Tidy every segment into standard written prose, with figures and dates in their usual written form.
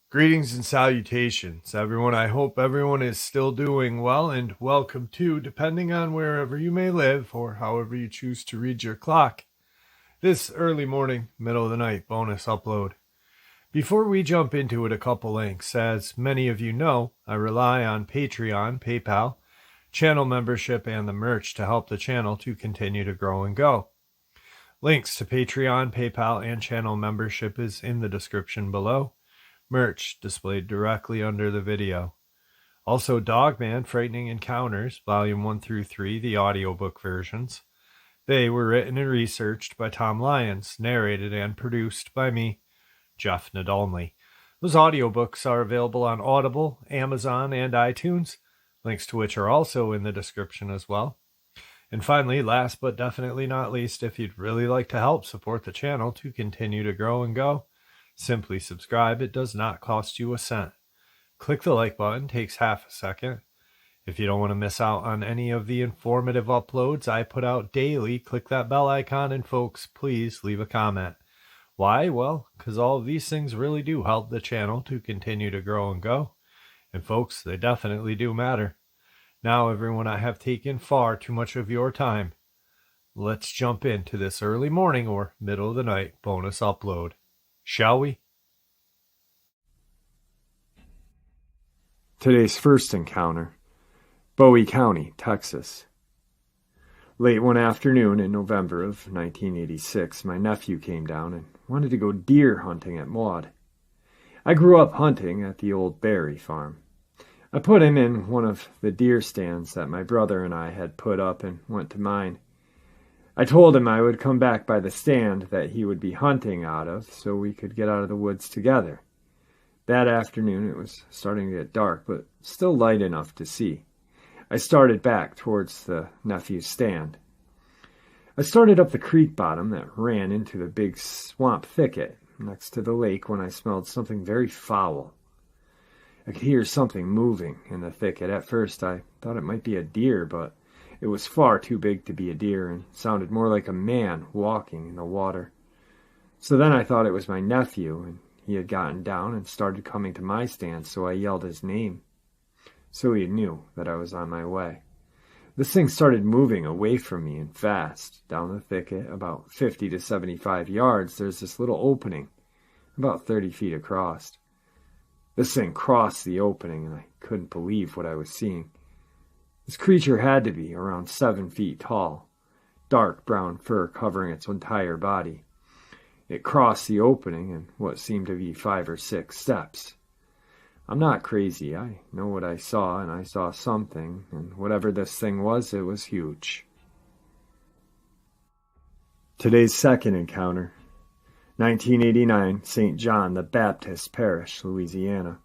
Greetings and salutations, everyone. I hope everyone is still doing well, and welcome to, depending on wherever you may live or however you choose to read your clock, this early morning, middle of the night bonus upload. Before we jump into it, a couple links. As many of you know, I rely on Patreon, PayPal, channel membership, and the merch to help the channel to continue to grow and go. Links to Patreon, PayPal, and channel membership is in the description below. Merch displayed directly under the video. Also, Dogman Frightening Encounters, Volume 1 through 3, the audiobook versions. They were written and researched by Tom Lyons, narrated and produced by me, Jeff Nadolny. Those audiobooks are available on Audible, Amazon, and iTunes, links to which are also in the description as well. And finally, last but definitely not least, if you'd really like to help support the channel to continue to grow and go, simply subscribe. It does not cost you a cent. Click the like button, takes half a second. If you don't want to miss out on any of the informative uploads I put out daily, click that bell icon, and folks, please leave a comment. Why? Well, because all of these things really do help the channel to continue to grow and go. And folks, they definitely do matter. Now, everyone, I have taken far too much of your time. Let's jump into this early morning or middle of the night bonus upload. Shall we? Today's first encounter, Bowie County, Texas. Late one afternoon in November of 1986, my nephew came down and wanted to go deer hunting at Maud. I grew up hunting at the old Berry farm. I put him in one of the deer stands that my brother and I had put up and went to mine. I told him I would come back by the stand that he would be hunting out of so we could get out of the woods together. That afternoon it was starting to get dark, but still light enough to see. I started back towards the nephew's stand. I started up the creek bottom that ran into the big swamp thicket next to the lake when I smelled something very foul. I could hear something moving in the thicket. At first I thought it might be a deer, but it was far too big to be a deer and sounded more like a man walking in the water. So then I thought it was my nephew, and he had gotten down and started coming to my stand, so I yelled his name. So he knew that I was on my way. This thing started moving away from me and fast. Down the thicket, about 50 to 75 yards, there's this little opening, about 30 feet across. This thing crossed the opening, and I couldn't believe what I was seeing. This creature had to be around 7 feet tall, dark brown fur covering its entire body. It crossed the opening in what seemed to be 5 or 6 steps. I'm not crazy. I know what I saw, and I saw something, and whatever this thing was, it was huge. Today's second encounter, 1989, St. John the Baptist Parish, Louisiana.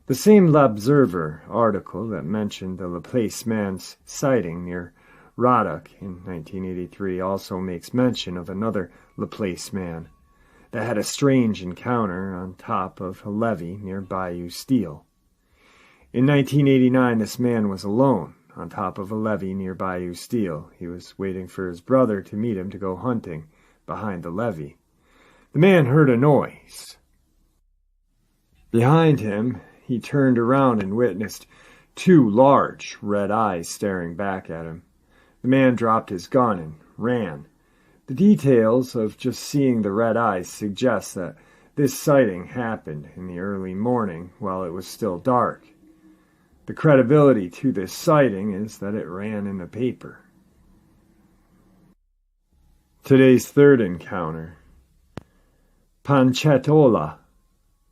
The same L'Observer article that mentioned the Laplace man's sighting near Roddock in 1983 also makes mention of another Laplace man that had a strange encounter on top of a levee near Bayou Steele. In 1989, this man was alone on top of a levee near Bayou Steele. He was waiting for his brother to meet him to go hunting behind the levee. The man heard a noise. Behind him, he turned around and witnessed 2 large red eyes staring back at him. The man dropped his gun and ran. The details of just seeing the red eyes suggest that this sighting happened in the early morning while it was still dark. The credibility to this sighting is that it ran in the paper. Today's third encounter, Panchetola,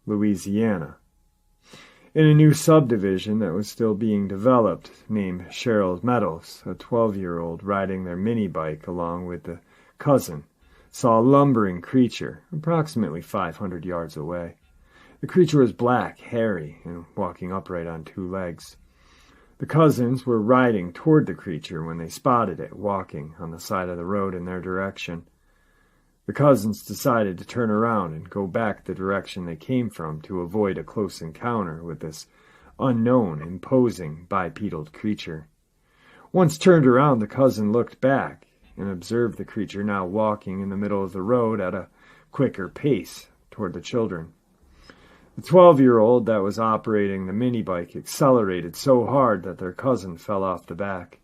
Louisiana. In a new subdivision that was still being developed, named Cheryl Meadows, a 12-year-old riding their mini bike along with the cousin, saw a lumbering creature approximately 500 yards away. The creature was black, hairy, and walking upright on 2 legs. The cousins were riding toward the creature when they spotted it walking on the side of the road in their direction. The cousins decided to turn around and go back the direction they came from to avoid a close encounter with this unknown, imposing, bipedal creature. Once turned around, the cousin looked back and observed the creature now walking in the middle of the road at a quicker pace toward the children. The 12-year-old that was operating the mini bike accelerated so hard that their cousin fell off the back.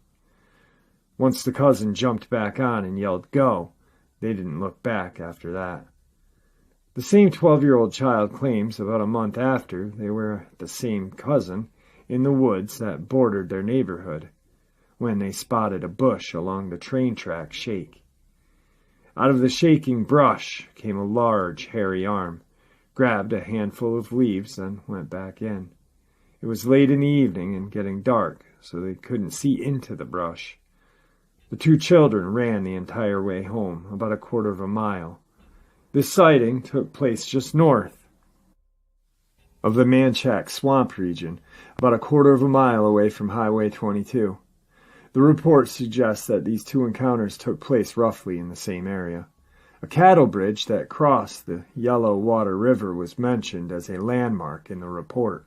Once the cousin jumped back on and yelled, "Go!" they didn't look back after that. The same 12-year-old child claims about a month after they were the same cousin in the woods that bordered their neighborhood when they spotted a bush along the train track shake. Out of the shaking brush came a large, hairy arm, grabbed a handful of leaves, and went back in. It was late in the evening and getting dark, so they couldn't see into the brush. The two children ran the entire way home, about a quarter of a mile. This sighting took place just north of the Manchac Swamp region, about a quarter of a mile away from Highway 22. The report suggests that these two encounters took place roughly in the same area. A cattle bridge that crossed the Yellow Water River was mentioned as a landmark in the report.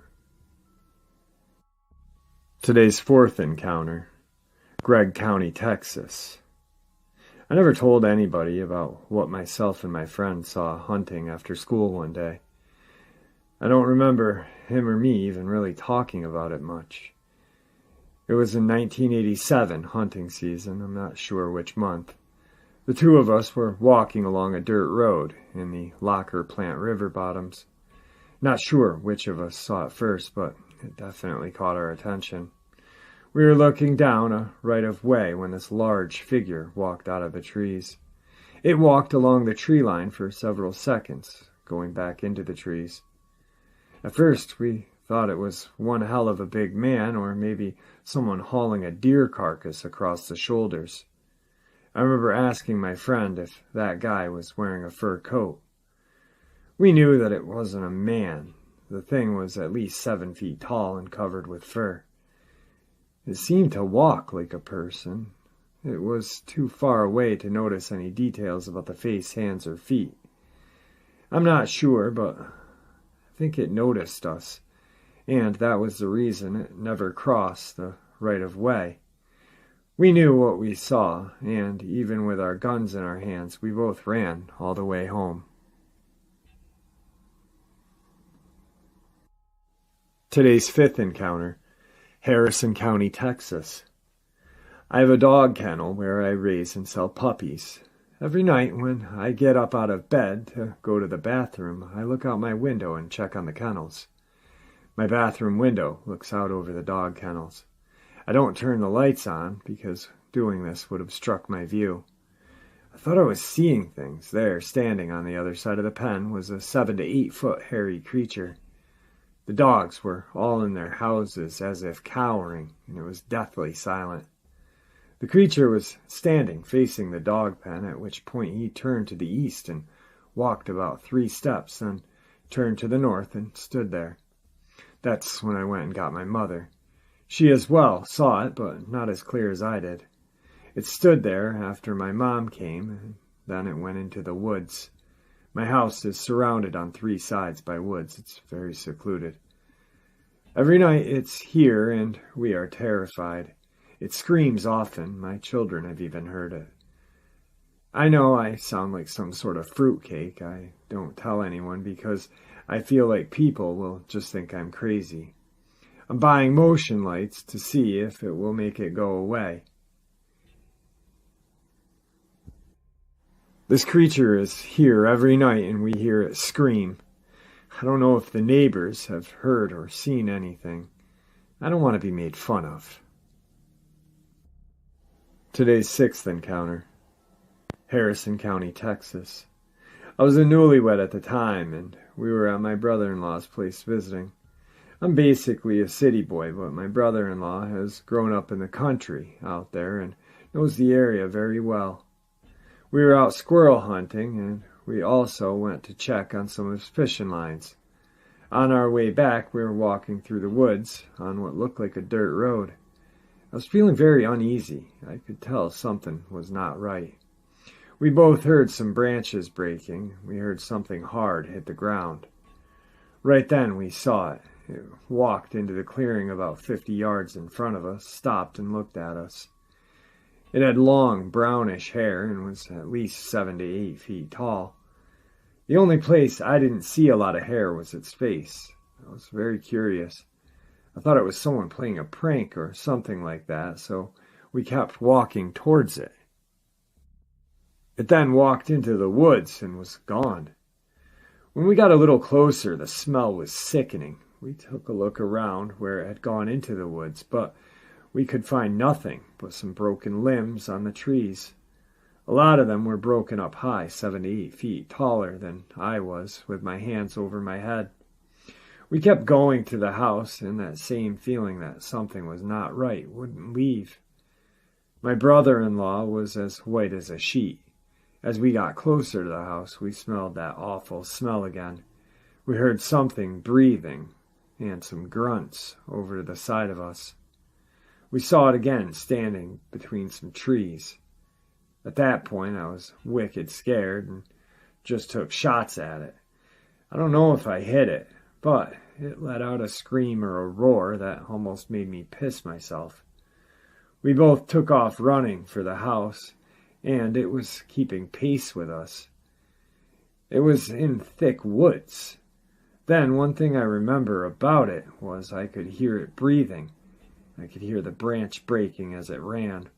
Today's fourth encounter, Gregg County, Texas. I never told anybody about what myself and my friend saw hunting after school one day. I don't remember him or me even really talking about it much. It was in 1987 hunting season, I'm not sure which month. The two of us were walking along a dirt road in the Locker Plant River bottoms. Not sure which of us saw it first, but it definitely caught our attention. We were looking down a right-of-way when this large figure walked out of the trees. It walked along the tree line for several seconds, going back into the trees. At first, we thought it was one hell of a big man, or maybe someone hauling a deer carcass across the shoulders. I remember asking my friend if that guy was wearing a fur coat. We knew that it wasn't a man. The thing was at least 7 feet tall and covered with fur. It seemed to walk like a person. It was too far away to notice any details about the face, hands, or feet. I'm not sure, but I think it noticed us, and that was the reason it never crossed the right-of-way. We knew what we saw, and even with our guns in our hands, we both ran all the way home. Today's fifth encounter, Harrison County, Texas. I have a dog kennel where I raise and sell puppies. Every night when I get up out of bed to go to the bathroom, I look out my window and check on the kennels. My bathroom window looks out over the dog kennels. I don't turn the lights on because doing this would obstruct my view. I thought I was seeing things. There, standing on the other side of the pen, was a 7 to 8 foot hairy creature. The dogs were all in their houses as if cowering, and it was deathly silent. The creature was standing facing the dog pen, at which point he turned to the east and walked about 3 steps, then turned to the north and stood there. That's when I went and got my mother. She as well saw it, but not as clear as I did. It stood there after my mom came, and then it went into the woods. My house is surrounded on 3 sides by woods. It's very secluded. Every night it's here, and we are terrified. It screams often. My children have even heard it. I know I sound like some sort of fruitcake. I don't tell anyone because I feel like people will just think I'm crazy. I'm buying motion lights to see if it will make it go away. This creature is here every night and we hear it scream. I don't know if the neighbors have heard or seen anything. I don't want to be made fun of. Today's sixth encounter, Harrison County, Texas. I was a newlywed at the time and we were at my brother-in-law's place visiting. I'm basically a city boy, but my brother-in-law has grown up in the country out there and knows the area very well. We were out squirrel hunting, and we also went to check on some of his fishing lines. On our way back, we were walking through the woods on what looked like a dirt road. I was feeling very uneasy. I could tell something was not right. We both heard some branches breaking. We heard something hard hit the ground. Right then we saw it. It walked into the clearing about 50 yards in front of us, stopped and looked at us. It had long, brownish hair and was at least 7 to 8 feet tall. The only place I didn't see a lot of hair was its face. I was very curious. I thought it was someone playing a prank or something like that, so we kept walking towards it. It then walked into the woods and was gone. When we got a little closer, the smell was sickening. We took a look around where it had gone into the woods, but we could find nothing but some broken limbs on the trees. A lot of them were broken up high, 7 to 8 feet taller than I was, with my hands over my head. We kept going to the house, and that same feeling that something was not right wouldn't leave. My brother-in-law was as white as a sheet. As we got closer to the house, we smelled that awful smell again. We heard something breathing and some grunts over to the side of us. We saw it again standing between some trees. At that point, I was wicked scared and just took shots at it. I don't know if I hit it, but it let out a scream or a roar that almost made me piss myself. We both took off running for the house, and it was keeping pace with us. It was in thick woods. Then one thing I remember about it was I could hear it breathing. I could hear the branch breaking as it ran.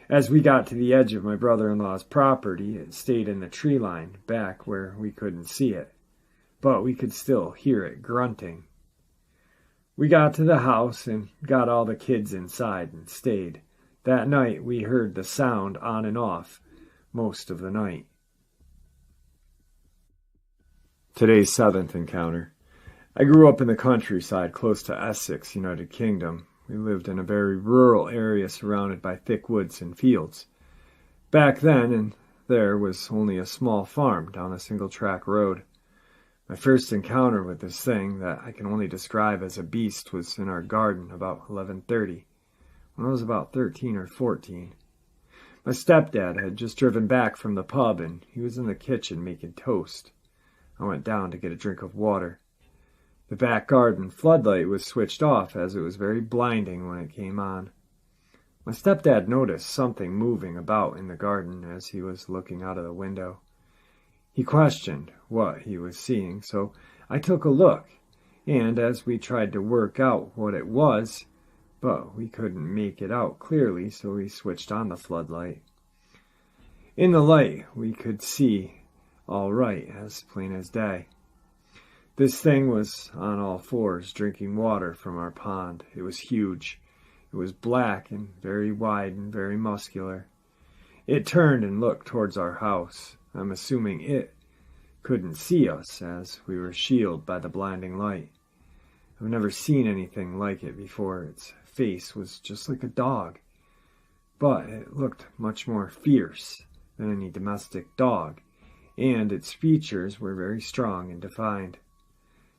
As we got to the edge of my brother-in-law's property, it stayed in the tree line, back where we couldn't see it, but we could still hear it grunting. We got to the house and got all the kids inside and stayed. That night we heard the sound on and off most of the night. Today's seventh encounter. I grew up in the countryside close to Essex, United Kingdom. We lived in a very rural area surrounded by thick woods and fields. Back then, and there was only a small farm down a single-track road. My first encounter with this thing that I can only describe as a beast was in our garden about 11:30, when I was about 13 or 14. My stepdad had just driven back from the pub, and he was in the kitchen making toast. I went down to get a drink of water. The back garden floodlight was switched off as it was very blinding when it came on. My stepdad noticed something moving about in the garden as he was looking out of the window. He questioned what he was seeing, so I took a look, and as we tried to work out what it was, but we couldn't make it out clearly, so we switched on the floodlight. In the light, we could see all right, as plain as day. This thing was on all fours, drinking water from our pond. It was huge. It was black and very wide and very muscular. It turned and looked towards our house. I'm assuming it couldn't see us, as we were shielded by the blinding light. I've never seen anything like it before. Its face was just like a dog, but it looked much more fierce than any domestic dog, and its features were very strong and defined.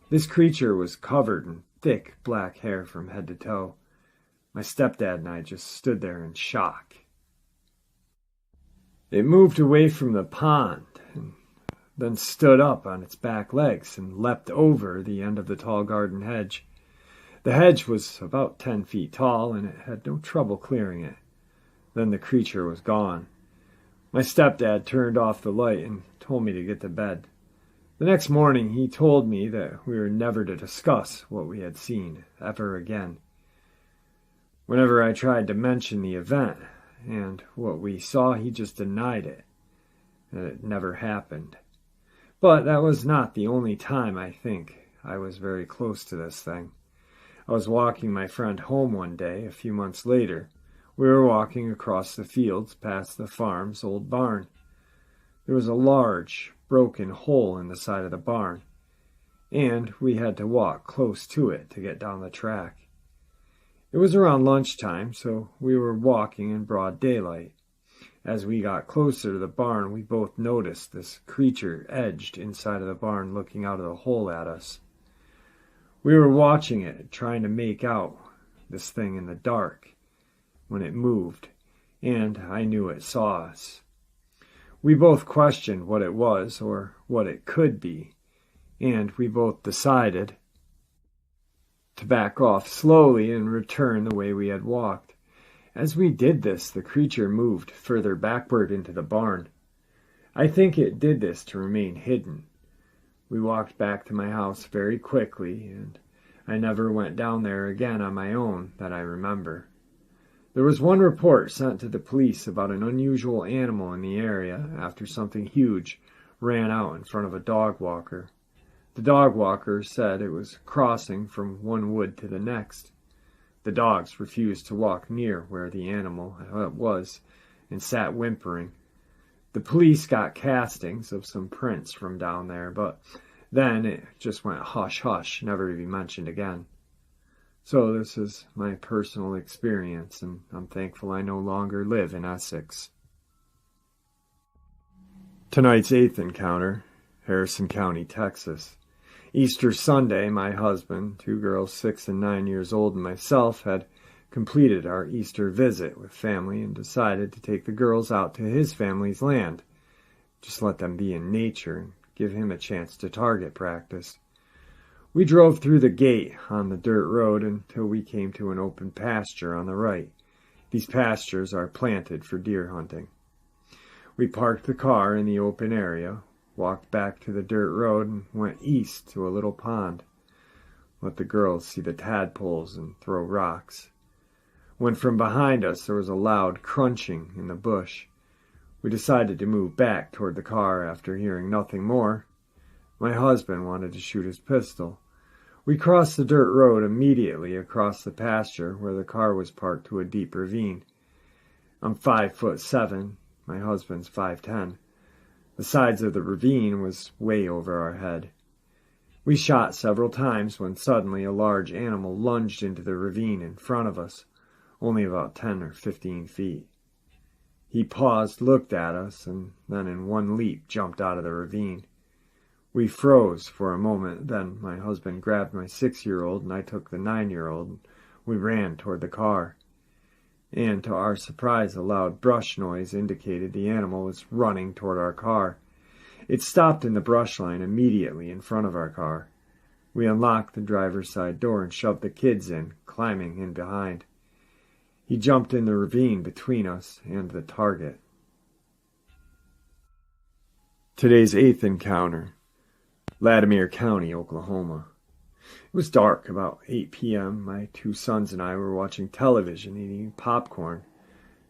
This creature was covered in thick black hair from head to toe. My stepdad and I just stood there in shock. It moved away from the pond and then stood up on its back legs and leapt over the end of the tall garden hedge. The hedge was about 10 feet tall, and it had no trouble clearing it. Then the creature was gone. My stepdad turned off the light and told me to get to bed. The next morning he told me that we were never to discuss what we had seen ever again. Whenever I tried to mention the event and what we saw, he just denied it, that it never happened. But that was not the only time I think I was very close to this thing. I was walking my friend home one day a few months later. We were walking across the fields past the farm's old barn. There was a large, broken hole in the side of the barn, and we had to walk close to it to get down the track. It was around lunchtime, so we were walking in broad daylight. As we got closer to the barn, we both noticed this creature edged inside of the barn looking out of the hole at us. We were watching it, trying to make out this thing in the dark, when it moved, and I knew it saw us. We both questioned what it was or what it could be, and we both decided to back off slowly and return the way we had walked. As we did this, the creature moved further backward into the barn. I think it did this to remain hidden. We walked back to my house very quickly, and I never went down there again on my own that I remember. There was one report sent to the police about an unusual animal in the area after something huge ran out in front of a dog walker. The dog walker said it was crossing from one wood to the next. The dogs refused to walk near where the animal was and sat whimpering. The police got castings of some prints from down there, but then it just went hush-hush, never to be mentioned again. So this is my personal experience, and I'm thankful I no longer live in Essex. Tonight's eighth encounter, Harrison County, Texas. Easter Sunday, my husband, 2 girls 6 and 9 years old, and myself had completed our Easter visit with family and decided to take the girls out to his family's land. Just let them be in nature and give him a chance to target practice. We drove through the gate on the dirt road until we came to an open pasture on the right. These pastures are planted for deer hunting. We parked the car in the open area, walked back to the dirt road, and went east to a little pond. Let the girls see the tadpoles and throw rocks. When from behind us there was a loud crunching in the bush. We decided to move back toward the car after hearing nothing more. My husband wanted to shoot his pistol. We crossed the dirt road immediately across the pasture where the car was parked to a deep ravine. I'm 5'7", my husband's 5'10". The sides of the ravine was way over our head. We shot several times when suddenly a large animal lunged into the ravine in front of us, only about 10 or 15 feet. He paused, looked at us, and then in one leap jumped out of the ravine. We froze for a moment, then my husband grabbed my 6-year-old and I took the 9-year-old, and we ran toward the car. And to our surprise, a loud brush noise indicated the animal was running toward our car. It stopped in the brush line immediately in front of our car. We unlocked the driver's side door and shoved the kids in, climbing in behind. He jumped in the ravine between us and the target. Today's eighth encounter, Latimer County, Oklahoma. It was dark, about 8 p.m. My 2 sons and I were watching television, eating popcorn.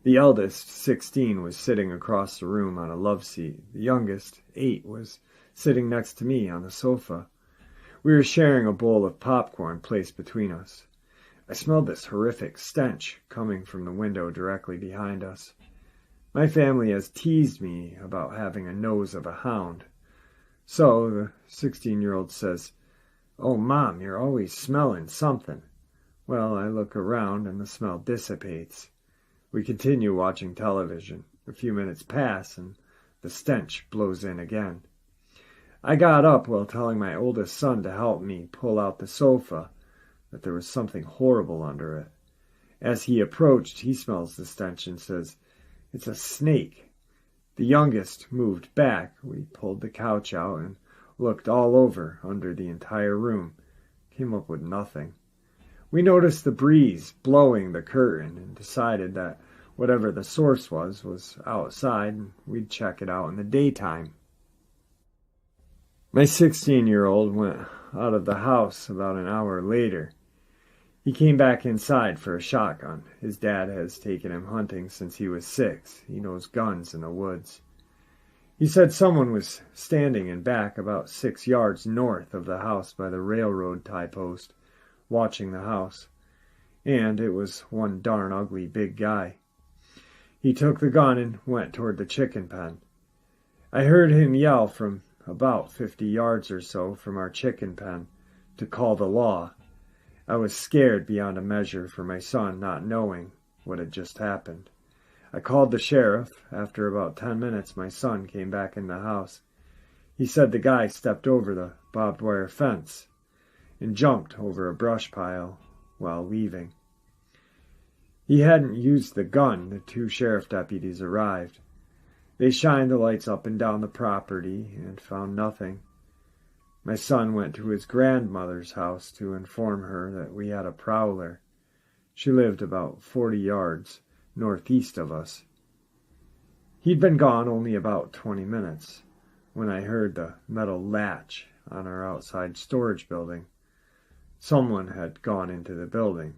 The eldest, 16, was sitting across the room on a love seat. The youngest, 8, was sitting next to me on the sofa. We were sharing a bowl of popcorn placed between us. I smelled this horrific stench coming from the window directly behind us. My family has teased me about having a nose of a hound. So the 16-year-old says, "Oh, Mom, you're always smelling something." Well, I look around and the smell dissipates. We continue watching television. A few minutes pass and the stench blows in again. I got up while telling my oldest son to help me pull out the sofa, that there was something horrible under it. As he approached, he smells the stench and says, "It's a snake." The youngest moved back. We pulled the couch out and looked all over under the entire room. Came up with nothing. We noticed the breeze blowing the curtain and decided that whatever the source was outside and we'd check it out in the daytime. My 16-year-old went out of the house about an hour later. He came back inside for a shotgun. His dad has taken him hunting since he was 6. He knows guns in the woods. He said someone was standing in back about 6 yards north of the house by the railroad tie post, watching the house. And it was one darn ugly big guy. He took the gun and went toward the chicken pen. I heard him yell from about 50 yards or so from our chicken pen to call the law. I was scared beyond a measure for my son not knowing what had just happened. I called the sheriff. After about 10 minutes, my son came back in the house. He said the guy stepped over the barbed wire fence and jumped over a brush pile while leaving. He hadn't used the gun. The 2 sheriff deputies arrived. They shined the lights up and down the property and found nothing. My son went to his grandmother's house to inform her that we had a prowler. She lived about 40 yards northeast of us. He'd been gone only about 20 minutes when I heard the metal latch on our outside storage building. Someone had gone into the building.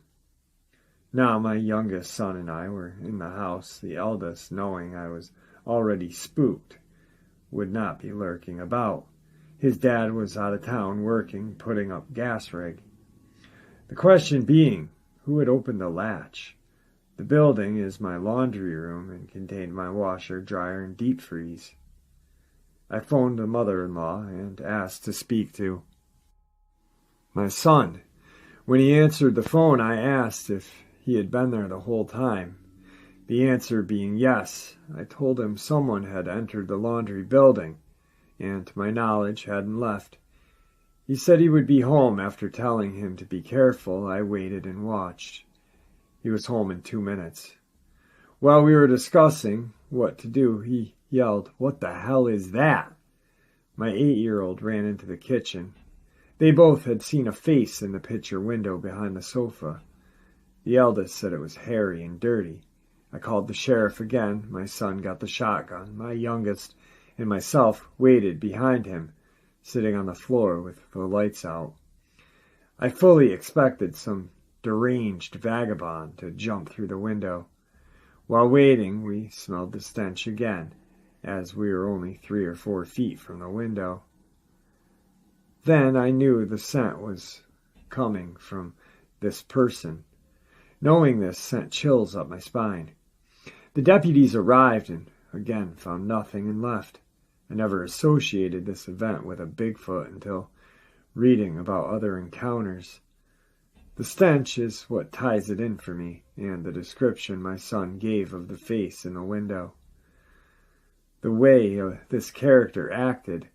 Now my youngest son and I were in the house. The eldest, knowing I was already spooked, would not be lurking about. His dad was out of town working, putting up gas rig. The question being, who had opened the latch? The building is my laundry room and contained my washer, dryer, and deep freeze. I phoned the mother-in-law and asked to speak to my son. When he answered the phone, I asked if he had been there the whole time. The answer being yes, I told him someone had entered the laundry building, and to my knowledge hadn't left. He said he would be home. After telling him to be careful, I waited and watched. He was home in 2 minutes. While we were discussing what to do, he yelled, "What the hell is that?" My 8-year-old ran into the kitchen. They both had seen a face in the picture window behind the sofa. The eldest said it was hairy and dirty. I called the sheriff again. My son got the shotgun. My youngest and myself waited behind him, sitting on the floor with the lights out. I fully expected some deranged vagabond to jump through the window. While waiting, we smelled the stench again, as we were only 3 or 4 feet from the window. Then I knew the scent was coming from this person. Knowing this sent chills up my spine. The deputies arrived and again found nothing and left. I never associated this event with a Bigfoot until reading about other encounters. The stench is what ties it in for me, and the description my son gave of the face in the window. The way this character acted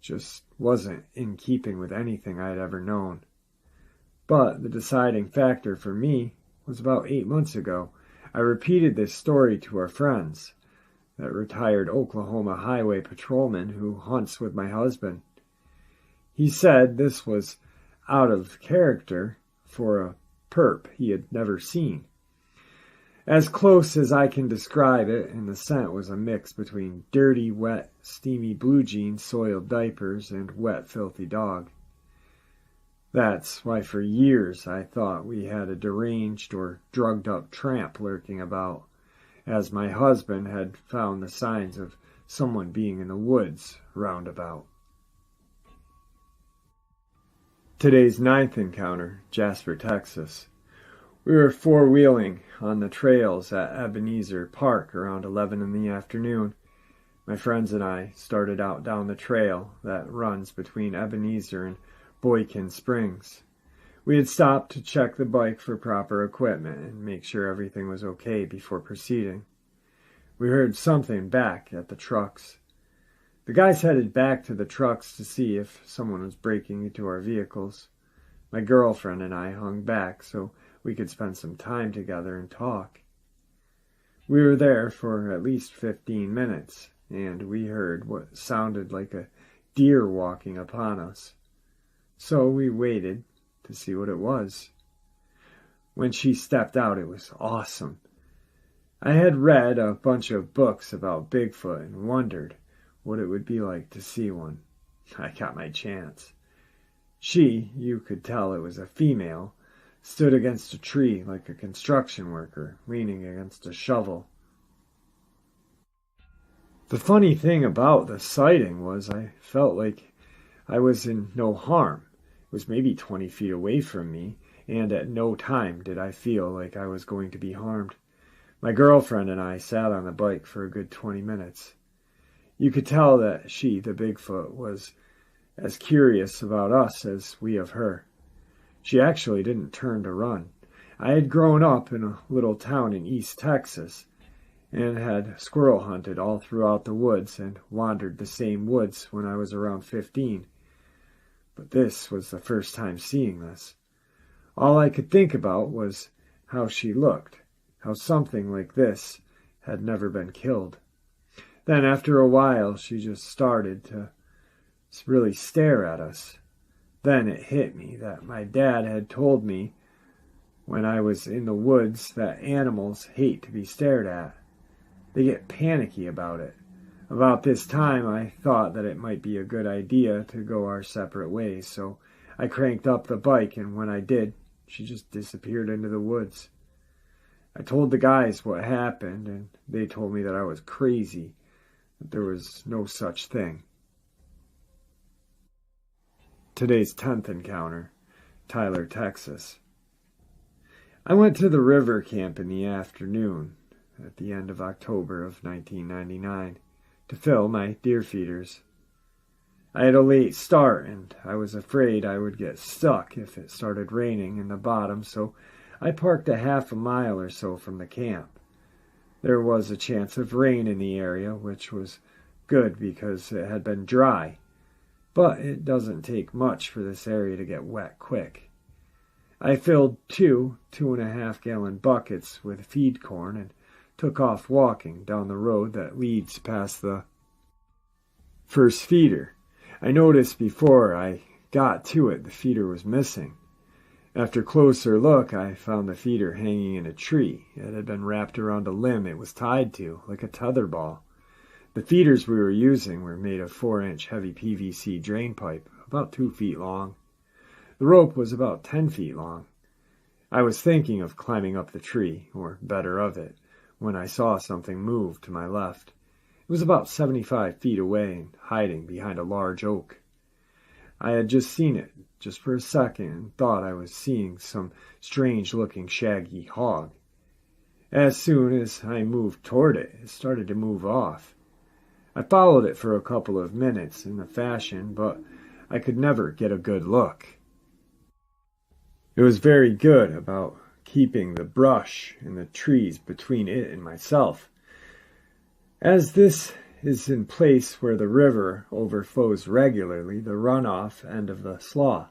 just wasn't in keeping with anything I had ever known. But the deciding factor for me was about 8 months ago. I repeated this story to our friends, that retired Oklahoma highway patrolman who hunts with my husband. He said this was out of character for a perp he had never seen. As close as I can describe it, and the scent was a mix between dirty, wet, steamy blue jeans, soiled diapers, and wet, filthy dog. That's why for years I thought we had a deranged or drugged-up tramp lurking about, as my husband had found the signs of someone being in the woods roundabout. Today's 9th encounter, Jasper, Texas. We were 4-wheeling on the trails at Ebenezer Park around 11 in the afternoon. My friends and I started out down the trail that runs between Ebenezer and Boykin Springs. We had stopped to check the bike for proper equipment and make sure everything was okay before proceeding. We heard something back at the trucks. The guys headed back to the trucks to see if someone was breaking into our vehicles. My girlfriend and I hung back so we could spend some time together and talk. We were there for at least 15 minutes, and we heard what sounded like a deer walking upon us. So we waited to see what it was. When she stepped out, it was awesome. I had read a bunch of books about Bigfoot and wondered what it would be like to see one. I got my chance. She, you could tell it was a female, stood against a tree like a construction worker, leaning against a shovel. The funny thing about the sighting was I felt like I was in no harm. It was maybe 20 feet away from me, and at no time did I feel like I was going to be harmed. My girlfriend and I sat on the bike for a good 20 minutes. You could tell that she, the Bigfoot, was as curious about us as we of her. She actually didn't turn to run. I had grown up in a little town in East Texas and had squirrel hunted all throughout the woods and wandered the same woods when I was around 15. But this was the first time seeing this. All I could think about was how she looked, how something like this had never been killed. Then after a while she just started to really stare at us. Then it hit me that my dad had told me when I was in the woods that animals hate to be stared at. They get panicky about it. About this time, I thought that it might be a good idea to go our separate ways, so I cranked up the bike, and when I did, she just disappeared into the woods. I told the guys what happened, and they told me that I was crazy, that there was no such thing. Today's 10th encounter, Tyler, Texas. I went to the river camp in the afternoon at the end of October of 1999 to fill my deer feeders. I had a late start, and I was afraid I would get stuck if it started raining in the bottom, so I parked a half a mile or so from the camp. There was a chance of rain in the area, which was good because it had been dry, but it doesn't take much for this area to get wet quick. I filled 2.5-gallon buckets with feed corn and took off walking down the road that leads past the first feeder. I noticed before I got to it the feeder was missing. After closer look, I found the feeder hanging in a tree. It had been wrapped around a limb it was tied to, like a tetherball. The feeders we were using were made of 4-inch heavy PVC drain pipe, about 2 feet long. The rope was about 10 feet long. I was thinking of climbing up the tree, or better of it, when I saw something move to my left. It was about 75 feet away and hiding behind a large oak. I had just seen it, just for a second, and thought I was seeing some strange-looking shaggy hog. As soon as I moved toward it, it started to move off. I followed it for a couple of minutes in the fashion, but I could never get a good look. It was very good about keeping the brush and the trees between it and myself. As this is in place where the river overflows regularly, the runoff end of the slough.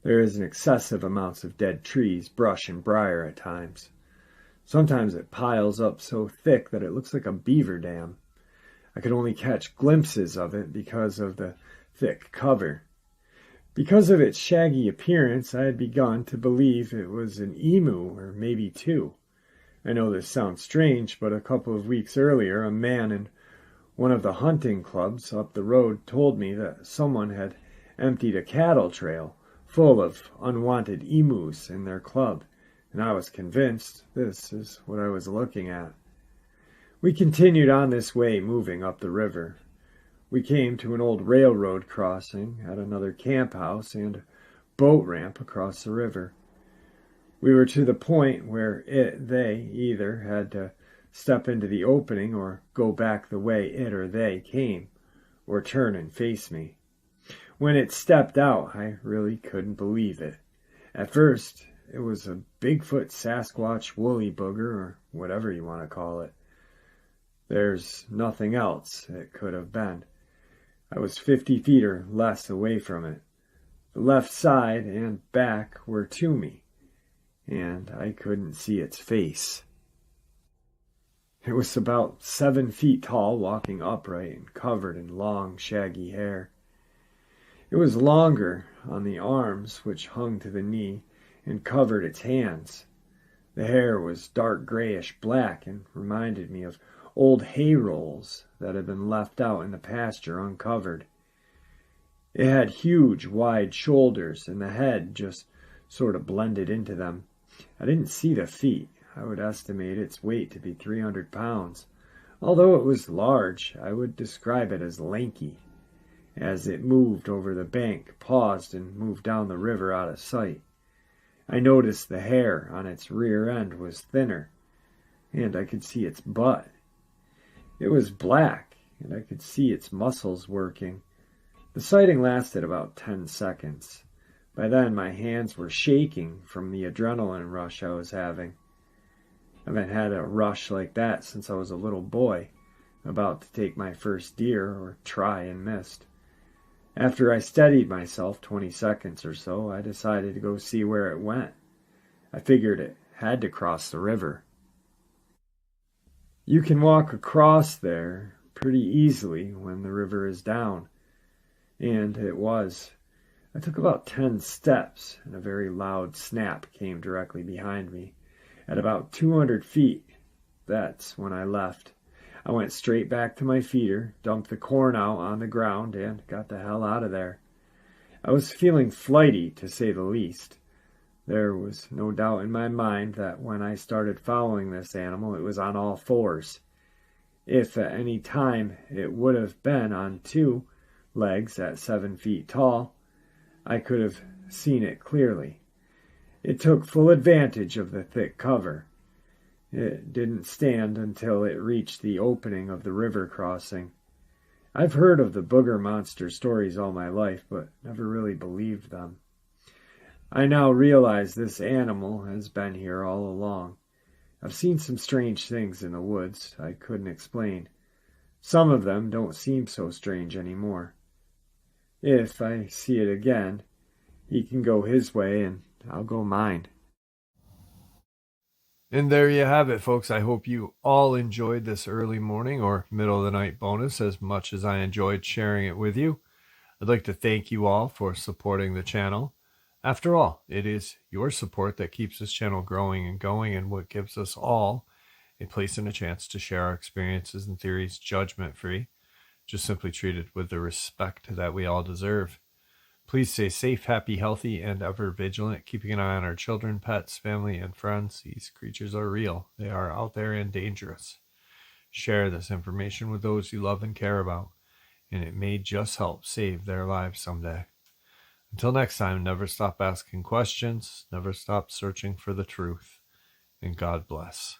There is an excessive amounts of dead trees, brush, and briar at times. Sometimes it piles up so thick that it looks like a beaver dam. I could only catch glimpses of it because of the thick cover. Because of its shaggy appearance, I had begun to believe it was an emu, or maybe 2. I know this sounds strange, but a couple of weeks earlier, a man in one of the hunting clubs up the road told me that someone had emptied a cattle trail full of unwanted emus in their club, and I was convinced this is what I was looking at. We continued on this way, moving up the river. We came to an old railroad crossing at another camp house and a boat ramp across the river. We were to the point where they either had to step into the opening or go back the way it or they came, or turn and face me. When it stepped out, I really couldn't believe it. At first, it was a Bigfoot, Sasquatch, woolly booger, or whatever you want to call it. There's nothing else it could have been. I was 50 feet or less away from it. The left side and back were to me, and I couldn't see its face. It was about 7 feet tall, walking upright and covered in long, shaggy hair. It was longer on the arms, which hung to the knee, and covered its hands. The hair was dark grayish black and reminded me of old hay rolls that had been left out in the pasture uncovered. It had huge, wide shoulders, and the head just sort of blended into them. I didn't see the feet. I would estimate its weight to be 300 pounds. Although it was large, I would describe it as lanky. As it moved over the bank, paused, and moved down the river out of sight. I noticed the hair on its rear end was thinner, and I could see its butt. It was black, and I could see its muscles working. The sighting lasted about 10 seconds. By then, my hands were shaking from the adrenaline rush I was having. I haven't had a rush like that since I was a little boy, about to take my first deer or try and missed. After I steadied myself 20 seconds or so, I decided to go see where it went. I figured it had to cross the river. You can walk across there pretty easily when the river is down. And it was. I took about 10 steps, and a very loud snap came directly behind me. At about 200 feet, that's when I left. I went straight back to my feeder, dumped the corn out on the ground, and got the hell out of there. I was feeling flighty, to say the least. There was no doubt in my mind that when I started following this animal, it was on all fours. If at any time it would have been on two legs at 7 feet tall, I could have seen it clearly. It took full advantage of the thick cover. It didn't stand until it reached the opening of the river crossing. I've heard of the booger monster stories all my life, but never really believed them. I now realize this animal has been here all along. I've seen some strange things in the woods I couldn't explain. Some of them don't seem so strange anymore. If I see it again, he can go his way and I'll go mine. And there you have it, folks. I hope you all enjoyed this early morning or middle of the night bonus as much as I enjoyed sharing it with you. I'd like to thank you all for supporting the channel. After all, it is your support that keeps this channel growing and going, and what gives us all a place and a chance to share our experiences and theories judgment-free, just simply treated with the respect that we all deserve. Please stay safe, happy, healthy, and ever vigilant, keeping an eye on our children, pets, family, and friends. These creatures are real. They are out there and dangerous. Share this information with those you love and care about, and it may just help save their lives someday. Until next time, never stop asking questions, never stop searching for the truth, and God bless.